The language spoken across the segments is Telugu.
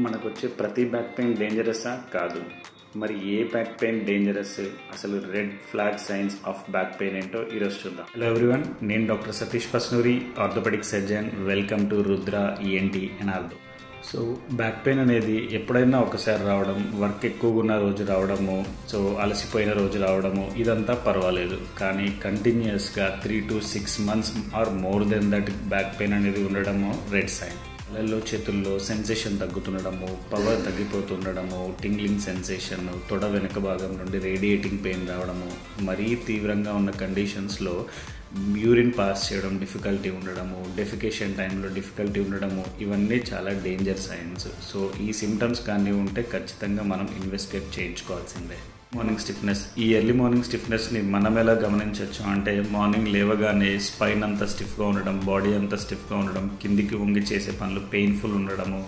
మనకొచ్చే ప్రతి బ్యాక్ పెయిన్ డేంజరసా? కాదు. మరి ఏ బ్యాక్ పెయిన్ డేంజరస్? అసలు red flag signs of back pain ఏంటో ఈరోజు చూద్దాం. హలో ఎవ్రీవన్, నేను doctor Satish Pasnuri, orthopaedic surgeon. Welcome to Rudra ENT and ortho. So back pain అనేది ఎప్పుడైనా ఒకసారి రావడం, వర్క్ ఎక్కువగా ఉన్న రోజు రావడము, సో అలసిపోయిన రోజు రావడము, ఇదంతా పర్వాలేదు. కానీ కంటిన్యూస్గా 3 to 6 months or more than that back pain అనేది ఉండడము రెడ్ సైన్. కాళ్ళల్లో చేతుల్లో సెన్సేషన్ తగ్గుతుండడము, పవర్ తగ్గిపోతుండడము, టింగ్లింగ్ సెన్సేషన్, తొడ వెనుక భాగం నుండి రేడియేటింగ్ పెయిన్ రావడము, మరీ తీవ్రంగా ఉన్న కండిషన్స్లో యూరిన్ పాస్ చేయడం డిఫికల్టీ ఉండడము, డెఫికేషన్ టైంలో డిఫికల్టీ ఉండడము, ఇవన్నీ చాలా డేంజర్ సైన్స్. సో ఈ సిమ్టమ్స్ కానీ ఉంటే ఖచ్చితంగా మనం ఇన్వెస్టిగేట్ చేయించుకోవాల్సిందే. Morning stiffness. ఈ ఎర్లీ మార్నింగ్ స్టిఫ్నెస్ని మనం ఎలా గమనించవచ్చు అంటే, మార్నింగ్ లేవగానే స్పైన్ అంతా స్టిఫ్గా ఉండడం, బాడీ అంతా స్టిఫ్గా ఉండడం, కిందికి వంగి చేసే పనులు పెయిన్ఫుల్ ఉండడము,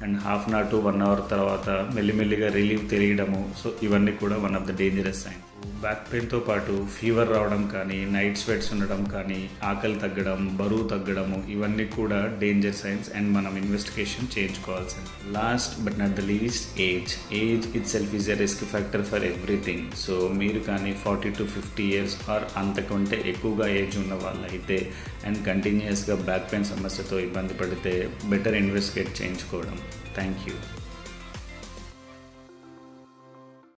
and half an hour to 1 hour తర్వాత మెల్లిమెల్లిగా రిలీఫ్ తెలియడము. సో ఇవన్నీ కూడా one of the dangerous signs. Back పెయిన్తో పాటు ఫీవర్ రావడం కానీ, నైట్ స్వెట్స్ ఉండడం కానీ, ఆకలి తగ్గడం, బరువు తగ్గడము, ఇవన్నీ కూడా డేంజర్ సైన్స్ అండ్ మనం ఇన్వెస్టిగేషన్ చేయించుకోవాల్సింది. Last but not the least, age itself is a risk factor for everything. So మీరు కానీ 40 to 50 years ఆర్ అంతకంటే ఎక్కువగా ఏజ్ ఉన్న వాళ్ళైతే అండ్ కంటిన్యూస్గా బ్యాక్ పెయిన్ సమస్యతో ఇబ్బంది పడితే బెటర్ ఇన్వెస్టిగేట్ చేయించుకోవడం. Thank you.